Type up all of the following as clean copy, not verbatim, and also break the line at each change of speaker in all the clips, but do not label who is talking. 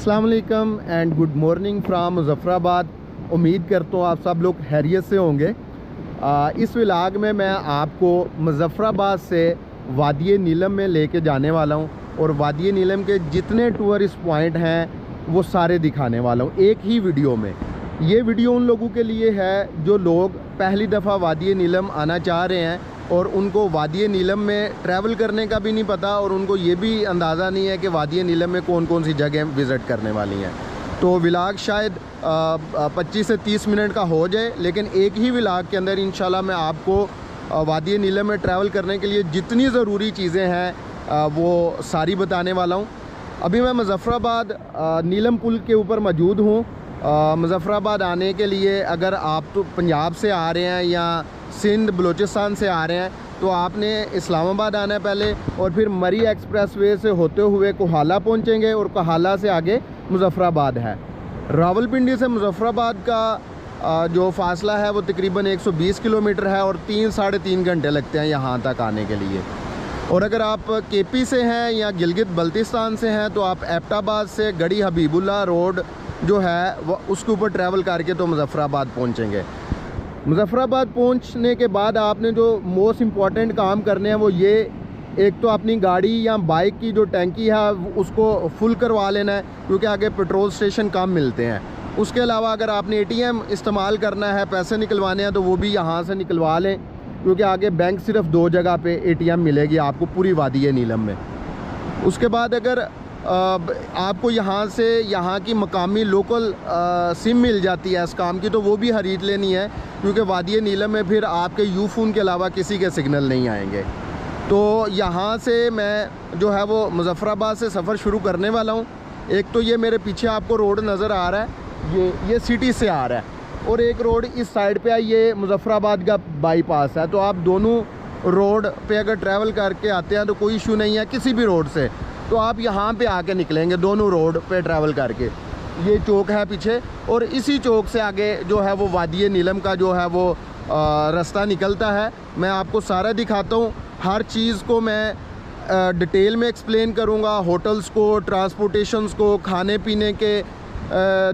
अस्सलाम वालेकुम and good morning from Muzaffarabad. उम्मीद करता हूँ आप सब लोग खैरियत से होंगे। इस व्लॉग में मैं आपको मुज़फ़्फ़राबाद से वादी नीलम में लेके जाने वाला हूँ और वादी नीलम के जितने टूरिस्ट पॉइंट हैं वो सारे दिखाने वाला हूँ एक ही वीडियो में। ये वीडियो उन लोगों के लिए है जो लोग पहली दफ़ा वादी नीलम आना चाह रहे हैं और उनको वादी नीलम में ट्रैवल करने का भी नहीं पता और उनको ये भी अंदाज़ा नहीं है कि वादी नीलम में कौन कौन सी जगह विज़िट करने वाली हैं। तो व्लॉग शायद 25 से 30 मिनट का हो जाए, लेकिन एक ही व्लॉग के अंदर इंशाल्लाह मैं आपको वादी नीलम में ट्रैवल करने के लिए जितनी ज़रूरी चीज़ें हैं वो सारी बताने वाला हूँ। अभी मैं मुज़फ़्फ़राबाद नीलम पुल के ऊपर मौजूद हूँ। मुज़फ़्फ़राबाद आने के लिए अगर आप तो पंजाब से आ रहे हैं या सिंध बलूचिस्तान से आ रहे हैं तो आपने इस्लामाबाद आना है पहले और फिर मरी एक्सप्रेसवे से होते हुए कोहाला पहुंचेंगे और कोहाला से आगे मुज़फ़्फ़राबाद है। रावलपिंडी से मुज़फ़्फ़राबाद का जो फासला है वो तकरीबन 120 किलोमीटर है और 3-3.5 घंटे लगते हैं यहाँ तक आने के लिए। और अगर आप केपी से हैं या गिलगित बल्तिस्तान से हैं तो आप एबटाबाद से गड़ी हबीबुल्ला रोड जो है वो उसके ऊपर ट्रैवल करके तो मुज़फ़्फ़राबाद पहुँचेंगे। मुज़फ़्फ़राबाद पहुंचने के बाद आपने जो मोस्ट इम्पॉर्टेंट काम करने हैं वो ये, एक तो अपनी गाड़ी या बाइक की जो टैंकी है उसको फुल करवा लेना है क्योंकि आगे पेट्रोल स्टेशन कम मिलते हैं। उसके अलावा अगर आपने एटीएम इस्तेमाल करना है, पैसे निकलवाने हैं तो वो भी यहाँ से निकलवा लें क्योंकि आगे बैंक सिर्फ 2 जगह पे एटीएम मिलेगी आपको पूरी वादी नीलम में। उसके बाद अगर आपको यहाँ से यहाँ की मकामी लोकल सिम मिल जाती है इस काम की तो वो भी ख़रीद लेनी है क्योंकि वादी नीलम में फिर आपके यू फ़ोन के अलावा किसी के सिग्नल नहीं आएंगे। तो यहाँ से मैं जो है वो मुज़फ़्फ़राबाद से सफ़र शुरू करने वाला हूँ। एक तो ये मेरे पीछे आपको रोड नज़र आ रहा है, ये सिटी से आ रहा है और एक रोड इस साइड पे है, ये मुज़फ़्फ़राबाद का बाईपास है। तो आप दोनों रोड पे अगर ट्रैवल करके आते हैं तो कोई इशू नहीं है किसी भी रोड से, तो आप यहाँ पे आके निकलेंगे दोनों रोड पे ट्रैवल करके। ये चौक है पीछे और इसी चौक से आगे जो है वो वादी नीलम का जो है वो रास्ता निकलता है। मैं आपको सारा दिखाता हूँ, हर चीज़ को मैं डिटेल में एक्सप्लेन करूँगा, होटल्स को, ट्रांसपोर्टेशंस को, खाने पीने के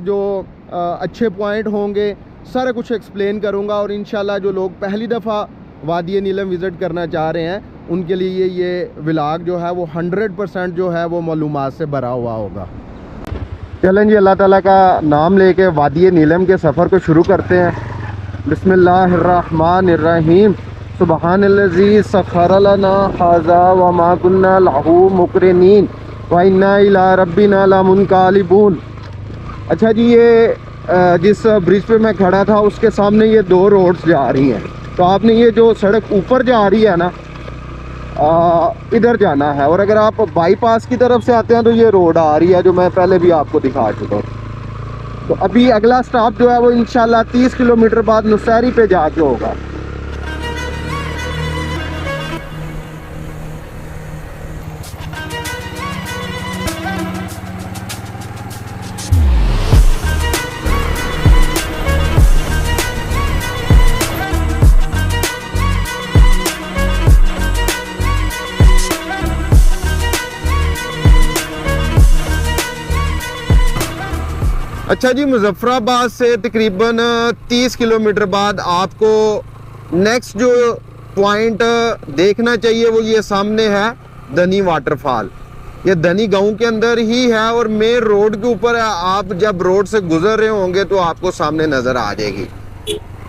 जो अच्छे पॉइंट होंगे सारा कुछ एक्सप्लेन करूँगा। और इंशाल्लाह जो लोग पहली दफ़ा वादी नीलम विज़िट करना चाह रहे हैं उनके लिए ये व्लॉग जो है वो 100% जो है वो मालूमात से भरा हुआ होगा। चलें जी, अल्लाह ताला का नाम लेके वादी नीलम के सफ़र को शुरू करते हैं। बिस्मिल्लाहिर्रहमानिर्रहीम। सुब्हानल्लज़ी सख़्ख़र लना हाज़ा व मा कुन्ना लहू मुक़रिनीन व इन्ना इला रब्बिना लमुनक़लिबून। अच्छा जी, ये जिस ब्रिज पे मैं खड़ा था उसके सामने ये 2 रोड्स जा रही हैं, तो आपने ये जो सड़क ऊपर जा रही है ना इधर जाना है। और अगर आप बाईपास की तरफ से आते हैं तो ये रोड आ रही है जो मैं पहले भी आपको दिखा चुका हूँ। तो अभी अगला स्टॉप जो है वो इंशाल्लाह 30 किलोमीटर बाद नुसैरी पे जाके होगा। अच्छा जी, मुज़फ़्फ़राबाद से तकरीबन 30 किलोमीटर बाद आपको नेक्स्ट जो पॉइंट देखना चाहिए वो ये सामने है धनी वाटरफॉल। ये धनी गांव के अंदर ही है और मेन रोड के ऊपर है। आप जब रोड से गुजर रहे होंगे तो आपको सामने नज़र आ जाएगी।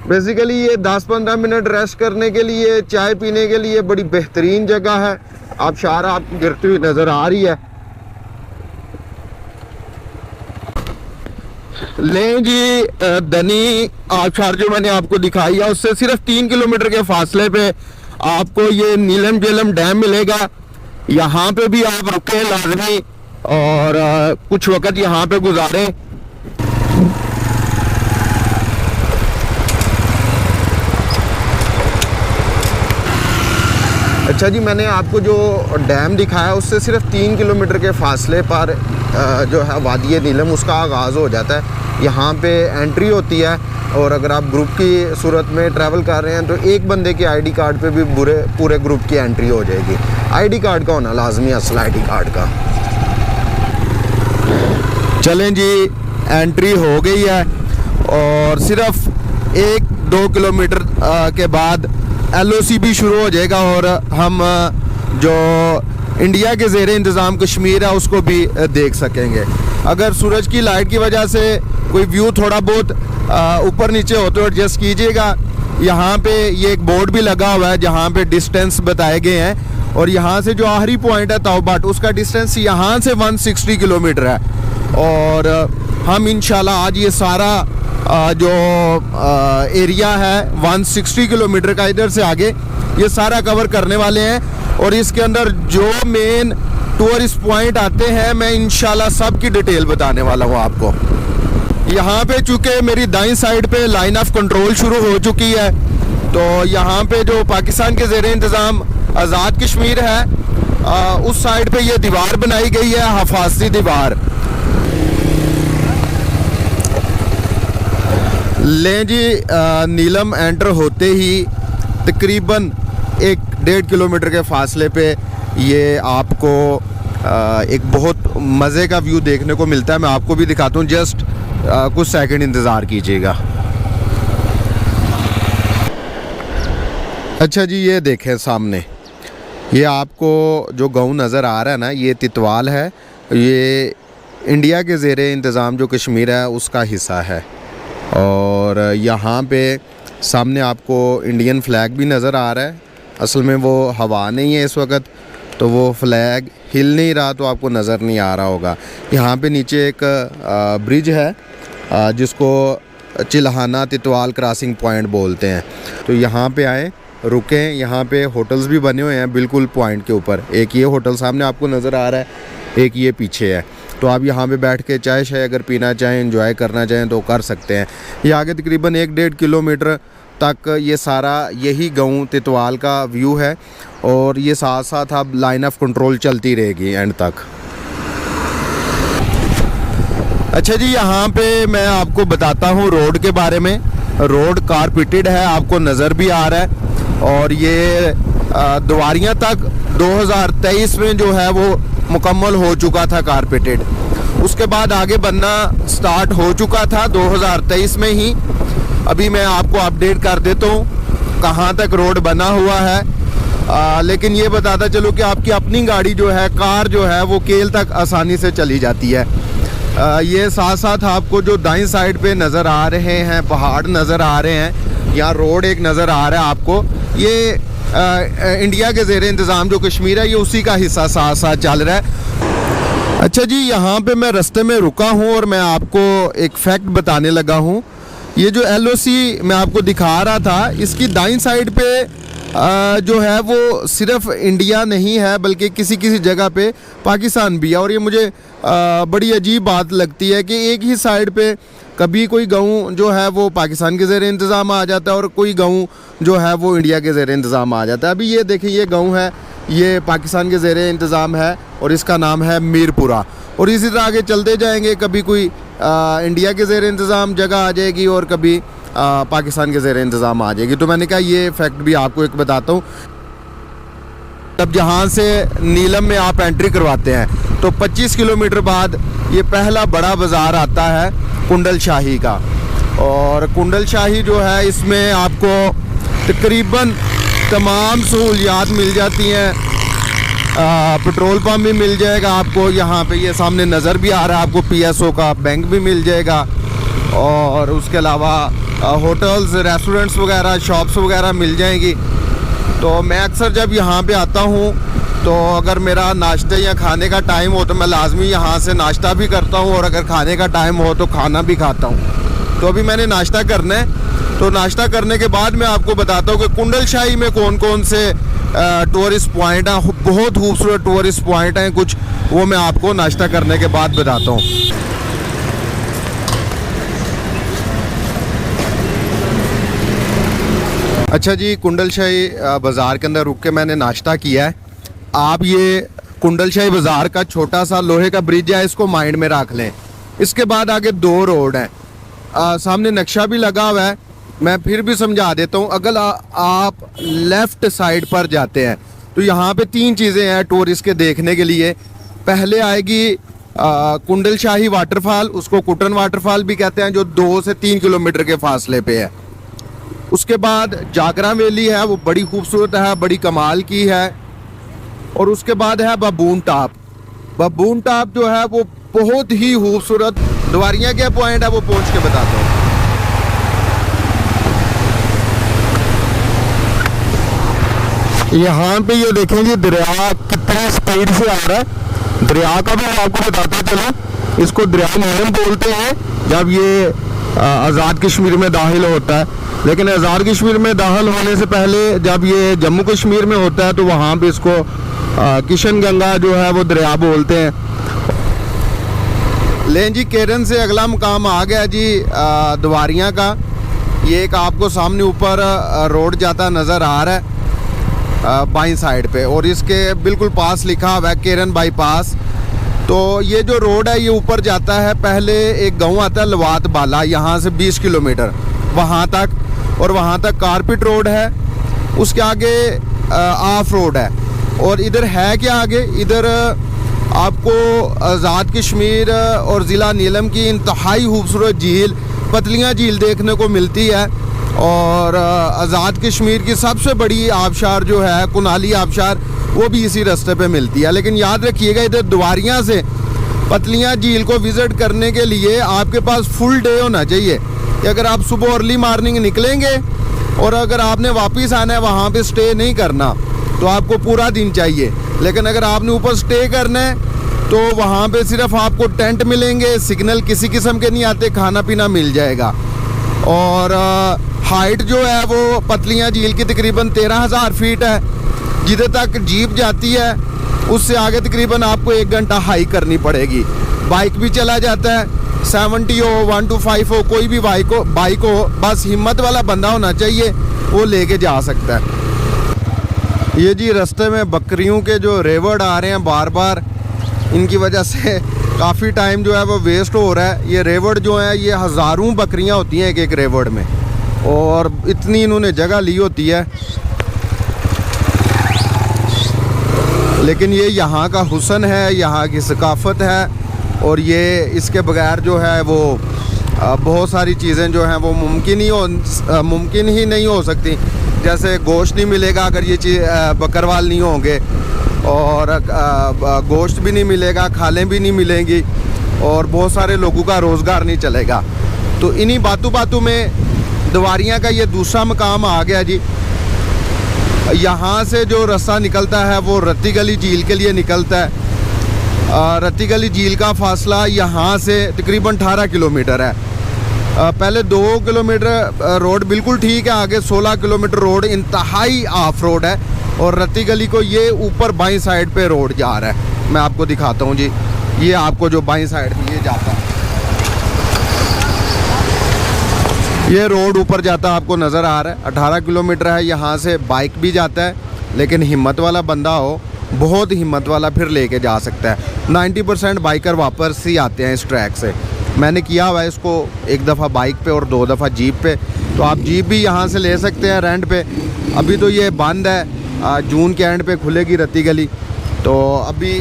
बेसिकली ये 10-15 मिनट रेस्ट करने के लिए, चाय पीने के लिए बड़ी बेहतरीन जगह है। आप शार आपको गिरती हुई नज़र आ रही है। लें जी, धनी आबशार जो मैंने आपको दिखाई है उससे सिर्फ 3 किलोमीटर के फासले पे आपको ये नीलम झेलम डैम मिलेगा। यहाँ पे भी आप रुकें लाजमी और कुछ वक्त यहाँ पे गुजारें। अच्छा जी, मैंने आपको जो डैम दिखाया उससे सिर्फ 3 किलोमीटर के फासले पर जो है वादी नीलम उसका आगाज़ हो जाता है। यहाँ पे एंट्री होती है और अगर आप ग्रुप की सूरत में ट्रैवल कर रहे हैं तो एक बंदे के आईडी कार्ड पे भी पूरे ग्रुप की एंट्री हो जाएगी। आईडी कार्ड का होना लाजमी, असल आईडी कार्ड का। चलें जी, एंट्री हो गई है और सिर्फ 1-2 किलोमीटर के बाद LOC भी शुरू हो जाएगा और हम जो इंडिया के ज़ेरे इंतज़ाम कश्मीर है उसको भी देख सकेंगे। अगर सूरज की लाइट की वजह से कोई व्यू थोड़ा बहुत ऊपर नीचे हो तो एडजस्ट कीजिएगा। यहाँ पे ये एक बोर्ड भी लगा हुआ है जहाँ पे डिस्टेंस बताए गए हैं और यहाँ से जो आखिरी पॉइंट है तौबाट, उसका डिस्टेंस यहाँ से 160 किलोमीटर है और हम इंशाल्लाह आज ये सारा जो एरिया है 160 किलोमीटर का इधर से आगे ये सारा कवर करने वाले हैं और इसके अंदर जो मेन टूरिस्ट पॉइंट आते हैं मैं इंशाल्लाह सब की डिटेल बताने वाला हूँ आपको। यहाँ पे चूँकि मेरी दाईं साइड पे लाइन ऑफ कंट्रोल शुरू हो चुकी है तो यहाँ पे जो पाकिस्तान के ज़ेरे इंतज़ाम आज़ाद कश्मीर है उस साइड पे ये दीवार बनाई गई है, हफाजती दीवार। लें जी, नीलम एंटर होते ही तकरीबन 1-1.5 किलोमीटर के फासले पे ये आपको एक बहुत मज़े का व्यू देखने को मिलता है। मैं आपको भी दिखाता हूँ, जस्ट कुछ सेकंड इंतज़ार कीजिएगा। अच्छा जी, ये देखें सामने, ये आपको जो गाँव नज़र आ रहा है ना, ये तितवाल है। ये इंडिया के ज़ेरे इंतज़ाम जो कश्मीर है उसका हिस्सा है और यहाँ पे सामने आपको इंडियन फ्लैग भी नज़र आ रहा है। असल में वो हवा नहीं है इस वक्त तो वो फ्लैग हिल नहीं रहा तो आपको नज़र नहीं आ रहा होगा। यहाँ पे नीचे एक ब्रिज है जिसको चिल्हाना तितवाल क्रॉसिंग पॉइंट बोलते हैं। तो यहाँ पे आएँ, रुकें। यहाँ पे होटल्स भी बने हुए हैं बिल्कुल पॉइंट के ऊपर। एक ये होटल सामने आपको नज़र आ रहा है, एक ये पीछे है। तो आप यहाँ पे बैठ के चाय शाय अगर पीना चाहें, एंजॉय करना चाहें तो कर सकते हैं। ये आगे तकरीबन 1-1.5 किलोमीटर तक ये सारा यही गाँव तितवाल का व्यू है और ये साथ साथ अब लाइन ऑफ कंट्रोल चलती रहेगी एंड तक। अच्छा जी, यहाँ पे मैं आपको बताता हूँ रोड के बारे में। रोड कारपेटेड है, आपको नज़र भी आ रहा है और ये दुआरियाँ तक 2023 में जो है वो मुकम्मल हो चुका था कारपेटेड। उसके बाद आगे बनना स्टार्ट हो चुका था 2023 में ही। अभी मैं आपको अपडेट कर देता हूँ कहाँ तक रोड बना हुआ है। लेकिन ये बताता चलो कि आपकी अपनी गाड़ी जो है, कार जो है वो केल तक आसानी से चली जाती है। ये साथ साथ आपको जो दाईं साइड पे नज़र आ रहे हैं पहाड़ नज़र आ रहे हैं, यहाँ रोड एक नज़र आ रहा है आपको। ये इंडिया के ज़ेरे इंतज़ाम जो कश्मीर है ये उसी का हिस्सा साथ साथ चल रहा है। अच्छा जी, यहाँ पे मैं रास्ते में रुका हूँ और मैं आपको एक फैक्ट बताने लगा हूँ। ये जो LOC मैं आपको दिखा रहा था, इसकी दाईं साइड पे जो है वो सिर्फ इंडिया नहीं है बल्कि किसी किसी जगह पे पाकिस्तान भी है। और ये मुझे बड़ी अजीब बात लगती है कि एक ही साइड पे कभी कोई गाँव जो है वो पाकिस्तान के ज़ेरे इंतज़ाम आ जाता है और कोई गाँव जो है वो इंडिया के ज़ेरे इंतज़ाम आ जाता है। अभी ये देखिए, ये गाँव है, ये पाकिस्तान के ज़ेरे इंतज़ाम है और इसका नाम है मीरपुरा। और इसी तरह आगे चलते जाएंगे, कभी कोई इंडिया के ज़ेरे इंतज़ाम जगह आ जाएगी और कभी पाकिस्तान के ज़ेरे इंतज़ाम आ जाएगी। तो मैंने कहा ये फैक्ट भी आपको एक बताता हूँ। तब जहाँ से नीलम में आप एंट्री करवाते हैं तो 25 किलोमीटर बाद ये पहला बड़ा बाज़ार आता है कुंडल शाही का। और कुंडल शाही जो है इसमें आपको तकरीबन तमाम सहूलियात मिल जाती हैं। पेट्रोल पंप भी मिल जाएगा आपको, यहाँ पे ये सामने नज़र भी आ रहा है आपको PSO का बैंक भी मिल जाएगा। और उसके अलावा होटल्स, रेस्टोरेंट्स वगैरह, शॉप्स वगैरह मिल जाएंगी। तो मैं अक्सर जब यहाँ पे आता हूँ तो अगर मेरा नाश्ते या खाने का टाइम हो तो मैं लाजमी यहाँ से नाश्ता भी करता हूँ और अगर खाने का टाइम हो तो खाना भी खाता हूँ। तो अभी मैंने नाश्ता करना है, तो नाश्ता करने के बाद मैं आपको बताता हूँ कि कुंडल शाही में कौन कौन से टूरिस्ट पॉइंट हैं। बहुत खूबसूरत टूरिस्ट पॉइंट हैं कुछ, वो मैं आपको नाश्ता करने के बाद बताता हूँ। अच्छा जी, कुंडल शाही बाज़ार के अंदर रुक के मैंने नाश्ता किया है। आप ये कुंडल शाही बाज़ार का छोटा सा लोहे का ब्रिज है, इसको माइंड में रख लें। इसके बाद आगे 2 रोड हैं, सामने नक्शा भी लगा हुआ है, मैं फिर भी समझा देता हूँ। अगर आप लेफ़्ट साइड पर जाते हैं तो यहाँ पे 3 चीज़ें हैं टूरिस्ट के देखने के लिए। पहले आएगी कुंडल शाही वाटरफॉल, उसको कुटन वाटरफॉल भी कहते हैं, जो 2 से 3 किलोमीटर के फासले पे है। उसके बाद जागरा वैली है, वो बड़ी खूबसूरत है, बड़ी कमाल की है। और उसके बाद है बबून टॉप। बबून टॉप जो है वो बहुत ही खूबसूरत, द्वारियां क्या पॉइंट है वो पहुंच के बताता हूँ। यहाँ पे ये देखेंगे दरिया कितनी स्पीड से आ रहा है। दरिया का भी मैं आपको बताता चला, इसको दरिया नीलम बोलते हैं जब ये आज़ाद कश्मीर में दाखिल होता है। लेकिन आज़ाद कश्मीर में दाखिल होने से पहले जब ये जम्मू कश्मीर में होता है तो वहाँ पे इसको किशन गंगा जो है वो दरिया बोलते हैं। लें जी, केरन से अगला मुकाम आ गया जी द्वारियां का। ये एक आपको सामने ऊपर रोड जाता नज़र आ रहा है बाईं साइड पे, और इसके बिल्कुल पास लिखा हुआ है केरन बाईपास। तो ये जो रोड है ये ऊपर जाता है, पहले एक गांव आता है लवात बाला, यहाँ से 20 किलोमीटर वहाँ तक, और वहाँ तक कारपेट रोड है। उसके आगे ऑफ रोड है। और इधर है क्या आगे, इधर आपको आज़ाद कश्मीर और ज़िला नीलम की इंतहाई खूबसूरत झील पतलियाँ झील देखने को मिलती है। और आज़ाद कश्मीर की सबसे बड़ी आबशार जो है कुनाली आबशार, वो भी इसी रास्ते पे मिलती है। लेकिन याद रखिएगा, इधर द्वारियां से पतलियाँ झील को विज़िट करने के लिए आपके पास फुल डे होना चाहिए। कि अगर आप सुबह अर्ली मॉर्निंग निकलेंगे और अगर आपने वापस आना है, वहाँ पे स्टे नहीं करना, तो आपको पूरा दिन चाहिए। लेकिन अगर आपने ऊपर स्टे करना है तो वहाँ पे सिर्फ आपको टेंट मिलेंगे, सिग्नल किसी किस्म के नहीं आते, खाना पीना मिल जाएगा। और हाइट जो है वो पतलियाँ झील की तकरीबन 13,000 फीट है। जिधर तक जीप जाती है उससे आगे तकरीबन आपको 1 घंटा हाइक करनी पड़ेगी। बाइक भी चला जाता है, 70 हो 125 हो, कोई भी बाइक हो, बस हिम्मत वाला बंदा होना चाहिए, वो लेके जा सकता है। ये जी रास्ते में बकरियों के जो रेवड़ आ रहे हैं बार बार, इनकी वजह से काफ़ी टाइम जो है वो वेस्ट हो रहा है। ये रेवड़ जो है ये हज़ारों बकरियां होती हैं एक एक रेवड़ में, और इतनी इन्होंने जगह ली होती है। लेकिन ये यहाँ का हुस्न है, यहाँ की सकाफ़त है, और ये इसके बगैर जो है वो बहुत सारी चीज़ें जो हैं वो मुमकिन ही नहीं हो सकती। जैसे गोश्त नहीं मिलेगा अगर ये चीज़ बकरवाल नहीं होंगे, और गोश्त भी नहीं मिलेगा, खालें भी नहीं मिलेंगी, और बहुत सारे लोगों का रोज़गार नहीं चलेगा। तो इन्हीं बातों में द्वारियां का ये दूसरा मकाम आ गया जी। यहाँ से जो रास्ता निकलता है वो रत्ती गली झील के लिए निकलता है। रत्ती गली झील का फासला यहाँ से तकरीबन 18 किलोमीटर है। पहले 2 किलोमीटर रोड बिल्कुल ठीक है, आगे 16 किलोमीटर रोड इंतहाई ऑफ रोड है, और रत्ती गली को ये ऊपर बाईं साइड पे रोड जा रहा है। मैं आपको दिखाता हूँ जी, ये आपको जो बाईं साइड पे ये जाता है, ये रोड ऊपर जाता आपको नज़र आ रहा है। 18 किलोमीटर है, यहाँ से बाइक भी जाता है, लेकिन हिम्मत वाला बंदा हो, बहुत हिम्मत वाला, फिर लेके जा सकता है। 90% बाइकर वापस ही आते हैं इस ट्रैक से। मैंने किया हुआ है इसको 1 दफ़ा बाइक पे और 2 दफ़ा जीप पे, तो आप जीप भी यहाँ से ले सकते हैं रेंट पे। अभी तो ये बंद है, जून के एंड पे खुलेगी रत्ती गली। तो अभी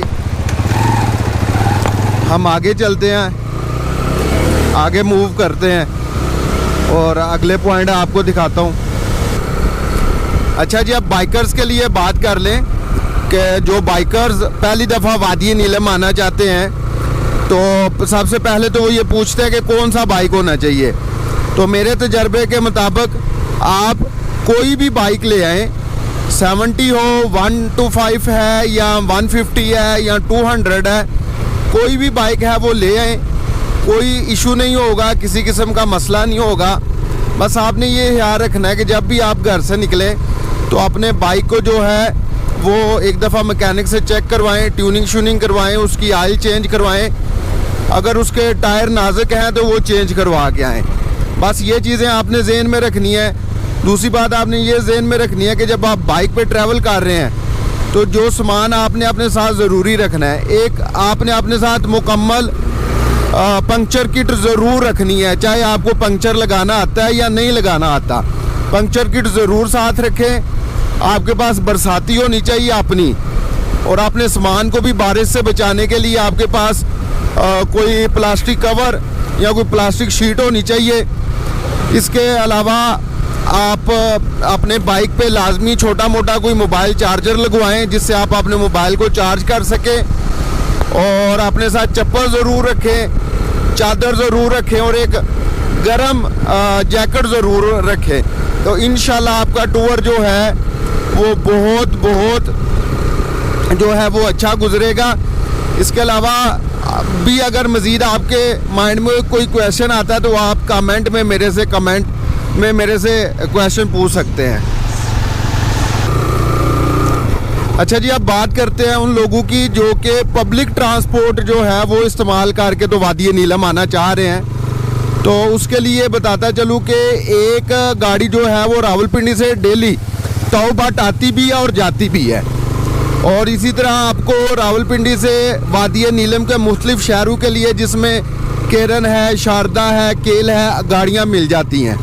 हम आगे चलते हैं, आगे मूव करते हैं, और अगले पॉइंट आपको दिखाता हूँ। अच्छा जी, अब बाइकर्स के लिए बात कर लें कि जो बाइकर्स पहली दफ़ा वादी नीलम आना चाहते हैं, तो सबसे पहले तो वो ये पूछते हैं कि कौन सा बाइक होना चाहिए। तो मेरे तजर्बे के मुताबिक आप कोई भी बाइक ले आएँ, 70 हो, 125 है, या 150 है, या 200 है, कोई भी बाइक है वो ले आएँ, कोई इशू नहीं होगा, किसी किस्म का मसला नहीं होगा। बस आपने ये ख्याल रखना है कि जब भी आप घर से निकलें तो अपने बाइक को जो है वो 1 दफ़ा मैकेनिक से चेक करवाएं, ट्यूनिंग शूनिंग करवाएं, उसकी आयल चेंज करवाएं। अगर उसके टायर नाजुक हैं तो वो चेंज करवा के आएँ। बस ये चीज़ें आपने ज़हन में रखनी है। दूसरी बात आपने ये ज़हन में रखनी है कि जब आप बाइक पे ट्रैवल कर रहे हैं तो जो सामान आपने अपने साथ ज़रूरी रखना है। एक आपने अपने साथ मुकम्मल पंक्चर किट ज़रूर रखनी है, चाहे आपको पंक्चर लगाना आता है या नहीं लगाना आता, पंक्चर किट ज़रूर साथ रखें। आपके पास बरसाती होनी चाहिए अपनी, और अपने सामान को भी बारिश से बचाने के लिए आपके पास कोई प्लास्टिक कवर या कोई प्लास्टिक शीट होनी चाहिए। इसके अलावा आप अपने बाइक पे लाजमी छोटा मोटा कोई मोबाइल चार्जर लगवाएं, जिससे आप अपने मोबाइल को चार्ज कर सकें। और अपने साथ चप्पल ज़रूर रखें, चादर ज़रूर रखें और एक गर्म जैकेट ज़रूर रखें। तो इंशाल्लाह आपका टूर जो है वो बहुत जो है वो अच्छा गुजरेगा। इसके अलावा भी अगर मज़ीद आपके माइंड में कोई क्वेश्चन आता है तो आप कमेंट में मेरे से क्वेश्चन पूछ सकते हैं। अच्छा जी, अब बात करते हैं उन लोगों की जो कि पब्लिक ट्रांसपोर्ट जो है वो इस्तेमाल करके तो वादी नीलम आना चाह रहे हैं। तो उसके लिए बताता चलूँ कि एक गाड़ी जो है वो रावलपिंडी से डेली तौबाट आती भी है और जाती भी है। और इसी तरह आपको रावलपिंडी से वादी नीलम के मुख्तलिफ शहरों के लिए, जिसमें केरन है, शारदा है, केल है, गाड़ियाँ मिल जाती हैं।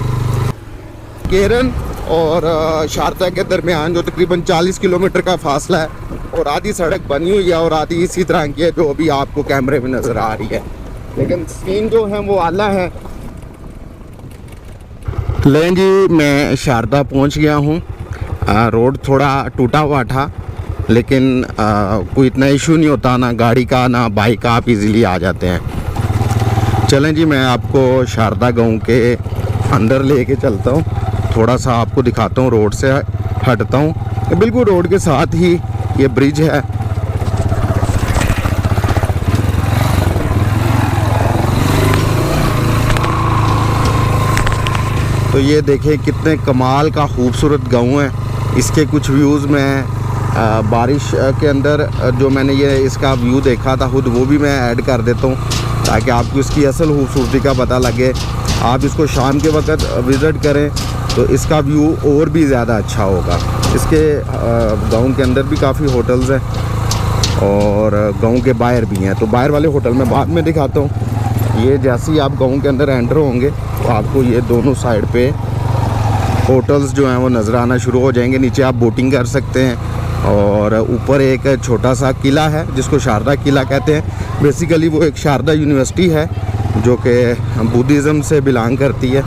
केरन और शारदा के दरमियान जो तकरीबन 40 किलोमीटर का फासला है और आधी सड़क बनी हुई है और आधी इसी तरह की है जो अभी आपको कैमरे में नज़र आ रही है, लेकिन सीन जो है वो आला है। लें जी, मैं शारदा पहुंच गया हूं। रोड थोड़ा टूटा हुआ था, लेकिन कोई इतना इशू नहीं होता, ना गाड़ी का ना बाइक का, आप इजीली आ जाते हैं। चलें जी, मैं आपको शारदा गांव के अंदर लेके चलता हूं, थोड़ा सा आपको दिखाता हूँ। रोड से हटता हूँ, बिल्कुल रोड के साथ ही ये ब्रिज है। तो ये देखें कितने कमाल का खूबसूरत गांव है। इसके कुछ व्यूज़ में बारिश के अंदर जो मैंने ये इसका व्यू देखा था खुद, वो भी मैं ऐड कर देता हूँ ताकि आपको इसकी असल खूबसूरती का पता लगे। आप इसको शाम के वक्त विज़िट करें तो इसका व्यू और भी ज़्यादा अच्छा होगा। इसके गांव के अंदर भी काफ़ी होटल्स हैं और गांव के बाहर भी हैं। तो बाहर वाले होटल मैं बाद में दिखाता हूँ। ये जैसे ही आप गांव के अंदर एंटर होंगे तो आपको ये दोनों साइड पे होटल्स जो हैं वो नज़र आना शुरू हो जाएंगे। नीचे आप बोटिंग कर सकते हैं और ऊपर एक छोटा सा किला है जिसको शारदा किला कहते हैं। बेसिकली वो एक शारदा यूनिवर्सिटी है जो कि बुद्धिज़्म से बिलोंग करती है।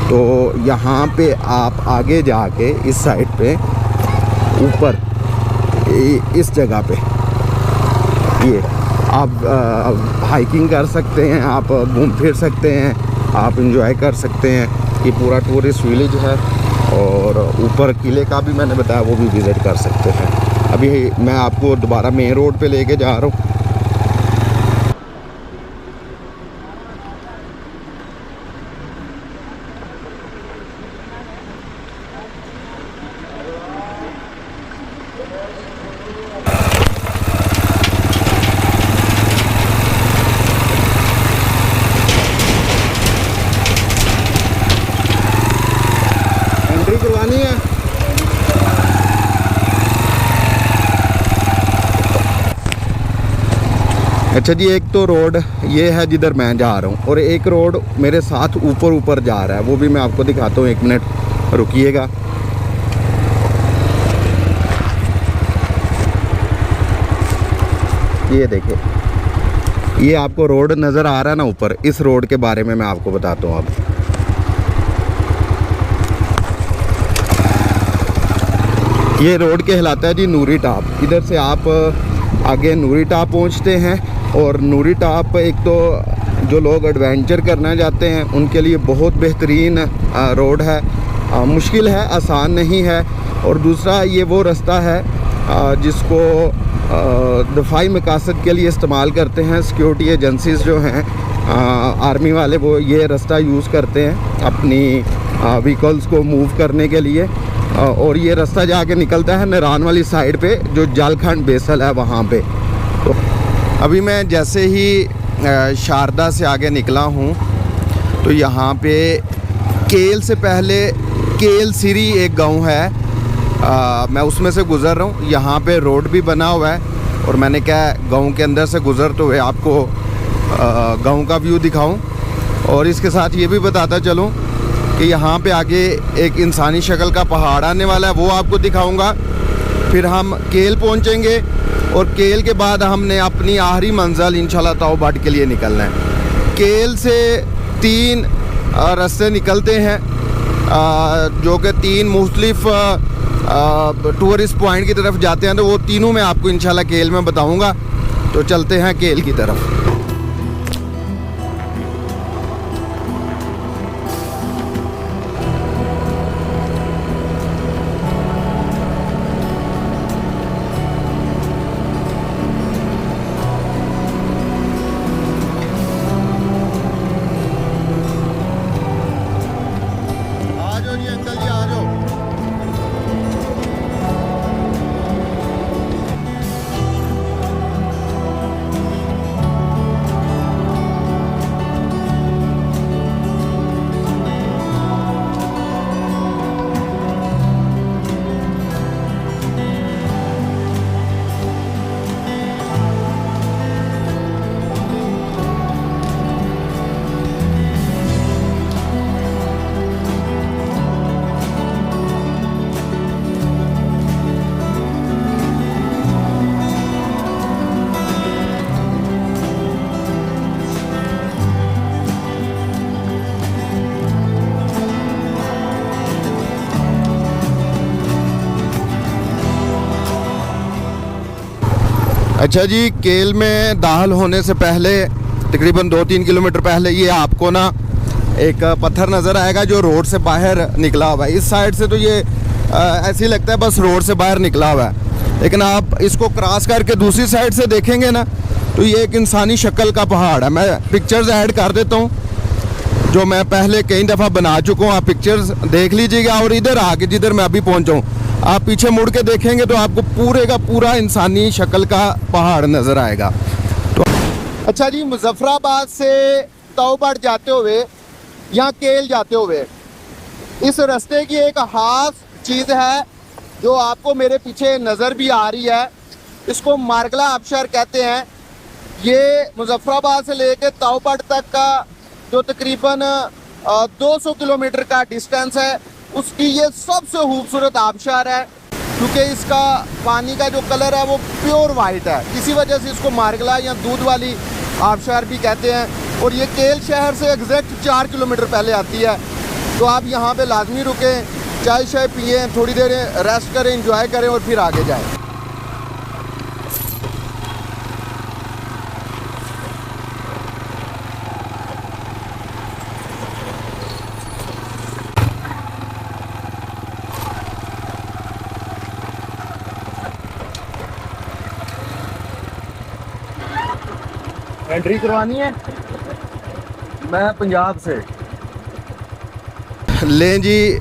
तो यहाँ पे आप आगे जाके इस साइड पे ऊपर इस जगह पे ये आप हाइकिंग कर सकते हैं, आप घूम फिर सकते हैं, आप इंजॉय कर सकते हैं। ये पूरा टूरिस्ट विलेज है और ऊपर किले का भी मैंने बताया, वो भी विज़िट कर सकते हैं। अभी मैं आपको दोबारा मेन रोड पे लेके जा रहा हूँ। करवानी है। अच्छा जी, एक तो रोड ये है जिधर मैं जा रहा हूँ और एक रोड मेरे साथ ऊपर जा रहा है, वो भी मैं आपको दिखाता हूँ। 1 मिनट रुकिएगा। ये देखिए, ये आपको रोड नज़र आ रहा है ना ऊपर, इस रोड के बारे में मैं आपको बताता हूँ। अब ये रोड कहलाता है जी नूरी टाप। इधर से आप आगे नूरी टाप पहुंचते हैं और नूरी टाप एक तो जो लोग एडवेंचर करना चाहते हैं उनके लिए बहुत बेहतरीन रोड है। मुश्किल है, आसान नहीं है। और दूसरा ये वो रास्ता है जिसको दफाई मकासद के लिए इस्तेमाल करते हैं। सिक्योरिटी एजेंसीज़ जो हैं, आर्मी वाले, वो ये रास्ता यूज़ करते हैं अपनी व्हीकल्स को मूव करने के लिए। और ये रास्ता जाके निकलता है नरान वाली साइड पे, जो जालखंड बेसल है वहाँ पे। तो अभी मैं जैसे ही शारदा से आगे निकला हूँ तो यहाँ पे केल से पहले केल सिरी एक गांव है, मैं उसमें से गुज़र रहा हूँ। यहाँ पे रोड भी बना हुआ है और मैंने क्या गांव के अंदर से गुज़रते हुए आपको गांव का व्यू दिखाऊं। और इसके साथ ये भी बताता चलूँ कि यहाँ पे आगे एक इंसानी शक्ल का पहाड़ आने वाला है, वो आपको दिखाऊंगा। फिर हम केल पहुंचेंगे और केल के बाद हमने अपनी आखिरी मंजिल इंशाल्लाह तौबट के लिए निकलना है। केल से 3 रास्ते निकलते हैं जो कि 3 मुख्तलिफ टूरिस्ट पॉइंट की तरफ जाते हैं, तो वो तीनों मैं आपको इंशाल्लाह केल में बताऊंगा। तो चलते हैं केल की तरफ। अच्छा जी, केल में दाखिल होने से पहले तकरीबन 2-3 किलोमीटर पहले ये आपको ना एक पत्थर नज़र आएगा जो रोड से बाहर निकला हुआ है। इस साइड से तो ये ऐसे ही लगता है बस रोड से बाहर निकला हुआ है, लेकिन आप इसको क्रॉस करके दूसरी साइड से देखेंगे ना तो ये एक इंसानी शक्ल का पहाड़ है। मैं पिक्चर्स ऐड कर देता हूँ जो मैं पहले कई दफ़ा बना चुका हूँ, आप पिक्चर्स देख लीजिएगा। और इधर आके जिधर मैं अभी पहुँचा हूँ, आप पीछे मुड़ के देखेंगे तो आपको पूरे का पूरा इंसानी शक्ल का पहाड़ नज़र आएगा। तो अच्छा जी, मुजफ्फराबाद से तौबट जाते हुए या केल जाते हुए इस रास्ते की एक खास चीज़ है जो आपको मेरे पीछे नज़र भी आ रही है। इसको मार्गला आबशार कहते हैं। ये मुजफ्फराबाद से लेकर तौबट तक का जो तकरीबन 200 किलोमीटर का डिस्टेंस है, उसकी ये सबसे खूबसूरत आबशार है, क्योंकि इसका पानी का जो कलर है वो प्योर वाइट है। इसी वजह से इसको मार्गला या दूध वाली आबशार भी कहते हैं। और ये केल शहर से एग्जैक्ट 4 किलोमीटर पहले आती है। तो आप यहाँ पे लाजमी रुकें, चाय शाय पिए, थोड़ी देर रेस्ट करें, इंजॉय करें और फिर आगे जाएं।
एंट्री करवानी है। मैं पंजाब से।
लें जी,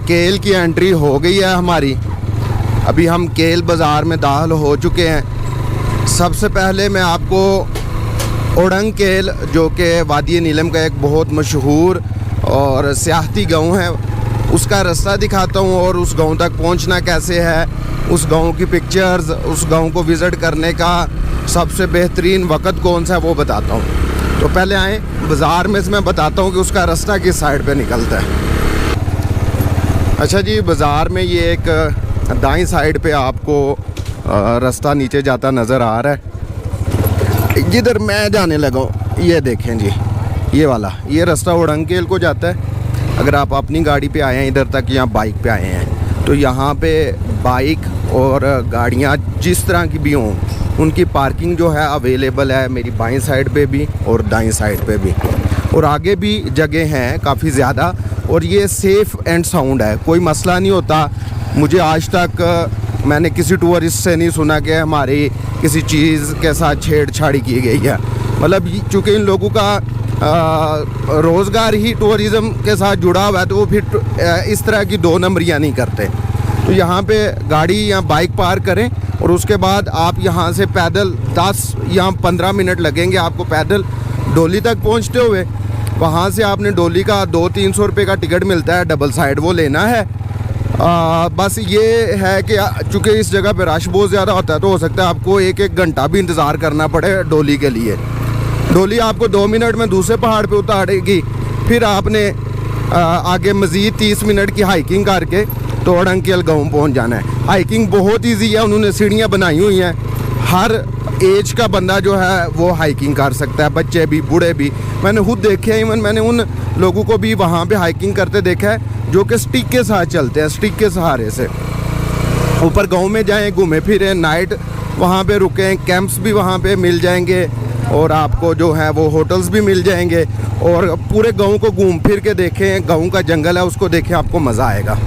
केल की एंट्री हो गई है हमारी। अभी हम केल बाज़ार में दाखिल हो चुके हैं। सबसे पहले मैं आपको ओडंग केल, जो कि वादी नीलम का एक बहुत मशहूर और सियाहती गांव है, उसका रास्ता दिखाता हूँ और उस गांव तक पहुँचना कैसे है, उस गांव की पिक्चर्स, उस गांव को विज़िट करने का सबसे बेहतरीन वक्त कौन सा है वो बताता हूँ। तो पहले आए बाज़ार में से मैं बताता हूँ कि उसका रास्ता किस साइड पे निकलता है। अच्छा जी, बाज़ार में ये एक दाईं साइड पे आपको रास्ता नीचे जाता नज़र आ रहा है। जिधर मैं जाने लगा हूँ ये देखें जी, ये वाला ये रास्ता ओडंग केल को जाता है। अगर आप अपनी गाड़ी पे आए हैं इधर तक या बाइक पे आए हैं, तो यहाँ पे बाइक और गाड़ियाँ जिस तरह की भी हों उनकी पार्किंग जो है अवेलेबल है, मेरी बाईं साइड पे भी और दाईं साइड पे भी, और आगे भी जगह हैं काफ़ी ज़्यादा। और ये सेफ़ एंड साउंड है, कोई मसला नहीं होता। मुझे आज तक मैंने किसी टूरिस्ट से नहीं सुना कि हमारी किसी चीज़ के साथ छेड़छाड़ी की गई है। मतलब चूँकि इन लोगों का रोज़गार ही टूरिज़म के साथ जुड़ा हुआ है, तो वो फिर इस तरह की 2 नंबरियाँ नहीं करते। तो यहाँ पे गाड़ी या बाइक पार्क करें और उसके बाद आप यहाँ से पैदल 10 या 15 मिनट लगेंगे आपको पैदल डोली तक पहुँचते हुए। वहाँ से आपने डोली का 200-300 रुपये का टिकट मिलता है, डबल साइड, वो लेना है। बस ये है कि चूँकि इस जगह पे रश बहुत ज़्यादा होता है, तो हो सकता है आपको 1-1 घंटा भी इंतज़ार करना पड़े डोली के लिए। डोली आपको 2 मिनट में दूसरे पहाड़ पे उतारेगी। फिर आपने आगे मज़ीद 30 मिनट की हाइकिंग करके तो अड़ंकेल गाँव पहुंच जाना है। हाइकिंग बहुत ईजी है, उन्होंने सीढ़ियाँ बनाई हुई हैं, हर एज का बंदा जो है वो हाइकिंग कर सकता है, बच्चे भी बूढ़े भी। मैंने खुद देखे हैं, इवन मैंने उन लोगों को भी वहाँ पे हाइकिंग करते देखा है जो कि स्टिक के साथ चलते हैं, स्टिक के सहारे से। ऊपर गांव में जाएं, घूमे फिरें, नाइट वहाँ पे रुकें, कैंप्स भी वहाँ पे मिल जाएंगे और आपको जो है वो होटल्स भी मिल जाएंगे, और पूरे गांव को घूम फिर के देखें, गांव का जंगल है उसको देखें, आपको मज़ा आएगा।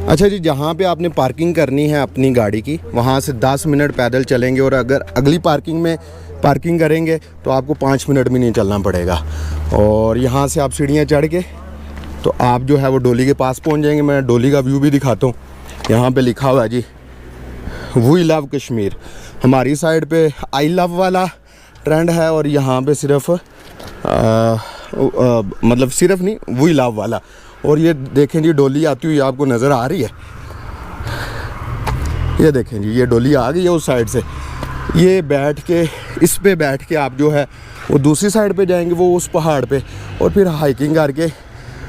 अच्छा जी, जहाँ पे आपने पार्किंग करनी है अपनी गाड़ी की, वहाँ से 10 मिनट पैदल चलेंगे, और अगर अगली पार्किंग में पार्किंग करेंगे तो आपको 5 मिनट भी नहीं चलना पड़ेगा। और यहाँ से आप सीढ़ियाँ चढ़ के तो आप जो है वो डोली के पास पहुँच जाएंगे। मैं डोली का व्यू भी दिखाता हूँ। यहाँ पे लिखा हुआ है जी, वी लव कश्मीर। हमारी साइड पे आई लव वाला ट्रेंड है, और यहाँ पे सिर्फ मतलब सिर्फ नहीं, वी लव वाला। और ये देखें जी, डोली आती हुई आपको नज़र आ रही है, ये देखें जी, ये डोली आ गई है उस साइड से। ये बैठ के, इस पे बैठ के आप जो है वो दूसरी साइड पे जाएंगे, वो उस पहाड़ पे, और फिर हाइकिंग करके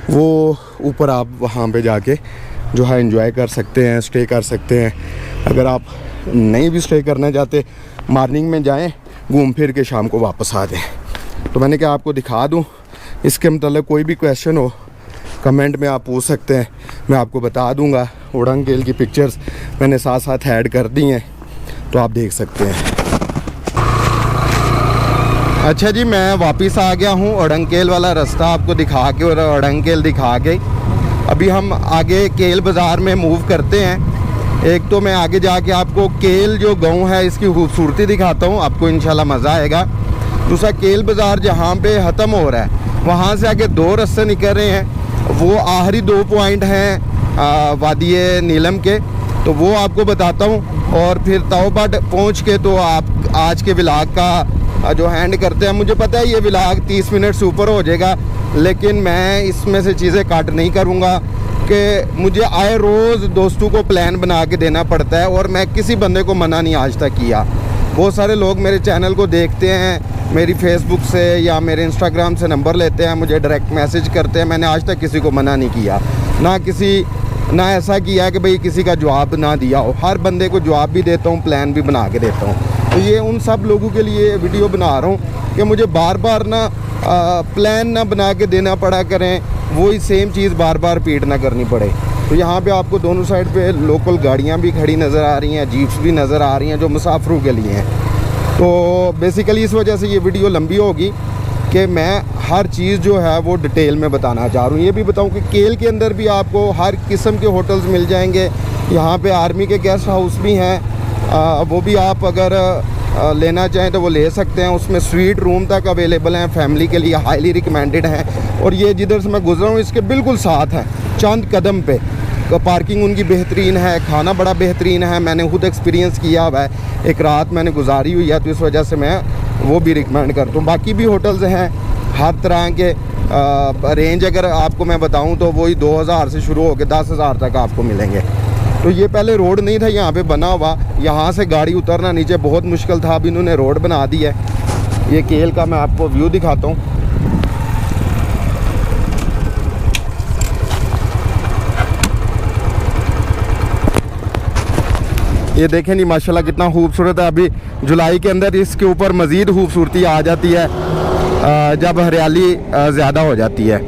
वो ऊपर आप वहाँ पे जाके जो है एंजॉय कर सकते हैं, स्टे कर सकते हैं। अगर आप नहीं भी स्टे करना चाहते, मॉर्निंग में जाएं, घूम फिर के शाम को वापस आ जाएं। तो मैंने कहा आपको दिखा दूँ। इसके मतलब कोई भी क्वेश्चन हो कमेंट में आप पूछ सकते हैं, मैं आपको बता दूंगा। उड़ंकेल की पिक्चर्स मैंने साथ साथ ऐड कर दी हैं, तो आप देख सकते हैं। अच्छा जी, मैं वापस आ गया हूँ। अड़ंकेल वाला रास्ता आपको दिखा के और अड़ंकेल दिखा के अभी हम आगे केल बाज़ार में मूव करते हैं। एक तो मैं आगे जाके आपको केल जो गांव है इसकी खूबसूरती दिखाता हूँ, आपको इंशाल्लाह मज़ा आएगा। दूसरा, केल बाज़ार जहाँ पे ख़त्म हो रहा है, वहाँ से आगे 2 रास्ते निकल रहे हैं, वो आखिरी 2 पॉइंट हैं वादिये नीलम के, तो वो आपको बताता हूँ। और फिर तौबट पहुँच के तो आप आज के व्लॉग का जो हैंड करते हैं। मुझे पता है ये व्लॉग 30 मिनट से ऊपर हो जाएगा, लेकिन मैं इसमें से चीज़ें कट नहीं करूँगा कि मुझे आए रोज़ दोस्तों को प्लान बना के देना पड़ता है, और मैं किसी बंदे को मना नहीं आज तक किया। बहुत सारे लोग मेरे चैनल को देखते हैं, मेरी फेसबुक से या मेरे इंस्टाग्राम से नंबर लेते हैं, मुझे डायरेक्ट मैसेज करते हैं। मैंने आज तक किसी को मना नहीं किया, ना ऐसा किया कि भाई किसी का जवाब ना दिया हो। हर बंदे को जवाब भी देता हूँ, प्लान भी बना के देता हूँ। तो ये उन सब लोगों के लिए वीडियो बना रहा हूँ कि मुझे बार बार ना प्लान ना बना के देना पड़ा करें, वही सेम चीज़ बार बार रिपीट ना करनी पड़े। तो यहाँ पे आपको दोनों साइड पे लोकल गाड़ियाँ भी खड़ी नज़र आ रही हैं, जीप्स भी नज़र आ रही हैं जो मुसाफिरों के लिए हैं। तो बेसिकली इस वजह से ये वीडियो लंबी होगी कि मैं हर चीज़ जो है वो डिटेल में बताना चाह रहा हूँ। ये भी बताऊँ कि केल के अंदर भी आपको हर किस्म के होटल्स मिल जाएंगे। यहाँ पे आर्मी के गेस्ट हाउस भी हैं, वो भी आप अगर लेना चाहें तो वो ले सकते हैं। उसमें स्वीट रूम तक अवेलेबल हैं, फैमिली के लिए हाईली रिकमेंडेड हैं। और ये जिधर से मैं गुजरा हूँ इसके बिल्कुल साथ है, चंद कदम पे। पार्किंग उनकी बेहतरीन है, खाना बड़ा बेहतरीन है, मैंने खुद एक्सपीरियंस किया हुआ है, एक रात मैंने गुजारी हुई है, तो इस वजह से मैं वो भी रिकमेंड करता हूँ। बाकी भी होटल्स हैं हर तरह के। रेंज अगर आपको मैं बताऊँ तो वही 2000 से शुरू होकर 10,000 तक आपको मिलेंगे। तो ये पहले रोड नहीं था यहाँ पे बना हुआ, यहाँ से गाड़ी उतरना नीचे बहुत मुश्किल था, अब इन्होंने रोड बना दी है। ये केल का मैं आपको व्यू दिखाता हूँ। ये देखें नहीं माशाल्लाह कितना खूबसूरत है। अभी जुलाई के अंदर इसके ऊपर मज़ीद खूबसूरती आ जाती है जब हरियाली ज़्यादा हो जाती है।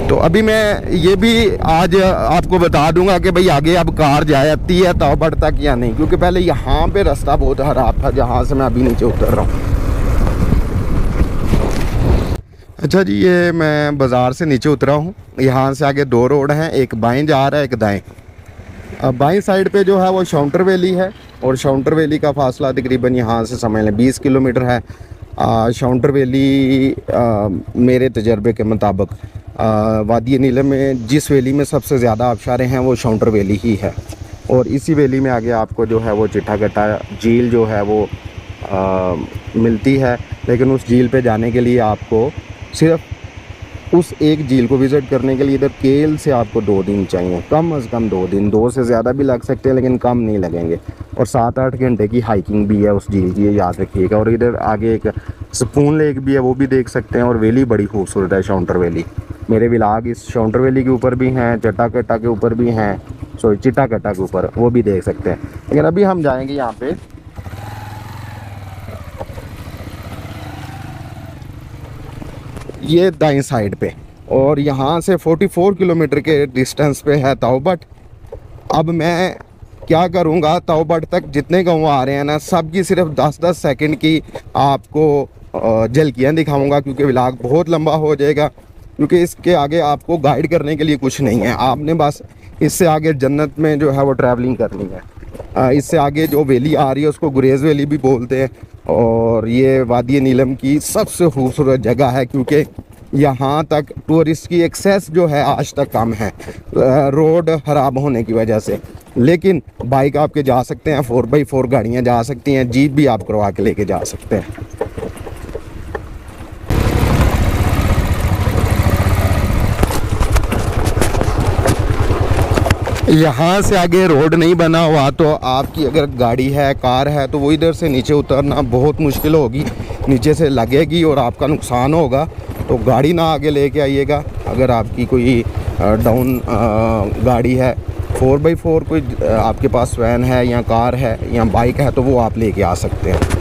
तो अभी मैं ये भी आज आपको बता दूंगा कि भाई आगे अब कार जाती है तौबट तक या नहीं, क्योंकि पहले यहाँ पे रास्ता बहुत ख़राब था जहाँ से मैं अभी नीचे उतर रहा हूँ। अच्छा जी, ये मैं बाज़ार से नीचे उतरा हूँ। यहाँ से आगे 2 रोड हैं, एक बाएं जा रहा है, एक दाएं। बाईं साइड पे जो है वो शाउंटर वैली है, और शाउंटर वैली का फासला तकरीबन यहाँ से समझ लें 20 किलोमीटर है। शाउंटर वैली मेरे तजर्बे के मुताबिक वादी नीलम में जिस वैली में सबसे ज़्यादा आबशारें हैं वो शाउंटर वैली ही है। और इसी वैली में आगे आपको जो है वो चिट्ठा गट्टा झील जो है वो मिलती है। लेकिन उस झील पे जाने के लिए आपको सिर्फ उस एक झील को विज़िट करने के लिए इधर केल से आपको 2 दिन चाहिए, कम से कम 2 दिन। 2 से ज़्यादा भी लग सकते हैं लेकिन कम नहीं लगेंगे। और 7-8 घंटे की हाइकिंग भी है उस झील की, ये याद रखिएगा। और इधर आगे एक स्पून लेक भी है, वो भी देख सकते हैं। और वैली बड़ी खूबसूरत है शाउंटर वैली।
मेरे व्लॉग इस शौंडर वैली के ऊपर भी हैं, चट्टा कट्टा के ऊपर भी हैं, सॉरी चिट्टा कट्टा के ऊपर, वो भी देख सकते हैं। लेकिन अभी हम जाएंगे यहाँ पे ये दाएं साइड पे, और यहाँ से 44 किलोमीटर के डिस्टेंस पे है ताओबट। अब मैं क्या करूँगा, ताओबट तक जितने गाँव आ रहे हैं ना, सब की सिर्फ 10-10 सेकंड की आपको झलकियाँ दिखाऊंगा, क्योंकि व्लॉग बहुत लंबा हो जाएगा। क्योंकि इसके आगे आपको गाइड करने के लिए कुछ नहीं है, आपने बस इससे आगे जन्नत में जो है वो ट्रैवलिंग करनी है। इससे आगे जो वैली आ रही है उसको गुरेज़ वैली भी बोलते हैं, और ये वादी नीलम की सबसे खूबसूरत जगह है, क्योंकि यहाँ तक टूरिस्ट की एक्सेस जो है आज तक कम है रोड ख़राब होने की वजह से। लेकिन बाइक आपके जा सकते हैं, 4x4 गाड़ियाँ जा सकती हैं, जीप भी आप करवा के लेके जा सकते हैं। यहाँ से आगे रोड नहीं बना हुआ, तो आपकी अगर गाड़ी है, कार है, तो वो इधर से नीचे उतरना बहुत मुश्किल होगी, नीचे से लगेगी और आपका नुकसान होगा। तो गाड़ी ना आगे लेके आइएगा। अगर आपकी कोई डाउन गाड़ी है, 4x4 कोई आपके पास वैन है या कार है या बाइक है, तो वो आप लेके आ सकते हैं।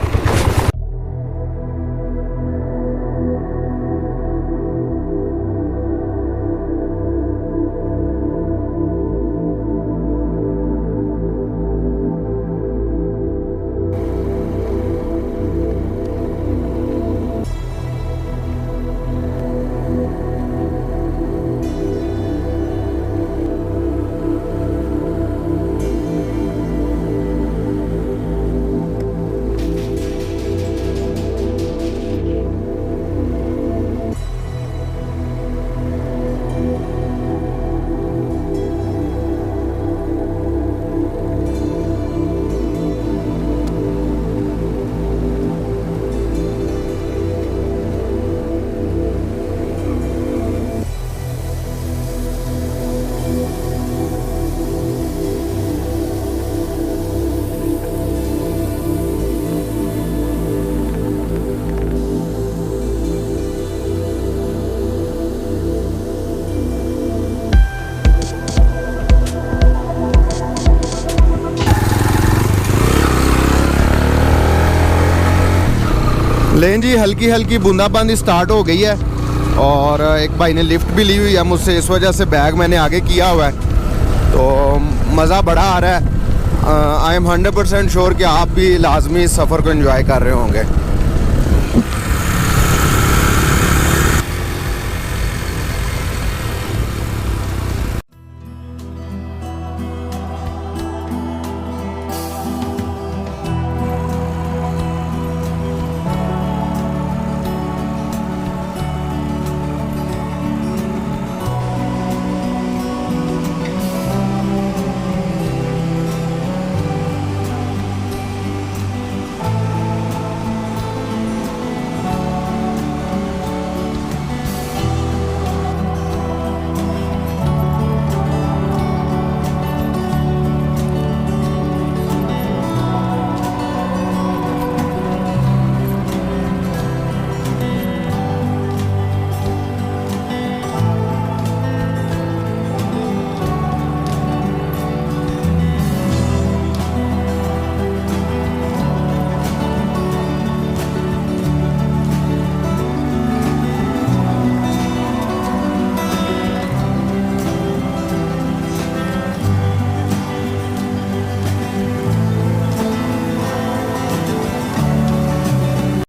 लें जी, हल्की हल्की बूंदाबांदी स्टार्ट हो गई है, और एक भाई ने लिफ्ट भी ली हुई है मुझसे, इस वजह से बैग मैंने आगे किया हुआ है, तो मज़ा बड़ा आ रहा है। आई एम 100% श्योर कि आप भी लाजमी इस सफ़र को एंजॉय कर रहे होंगे।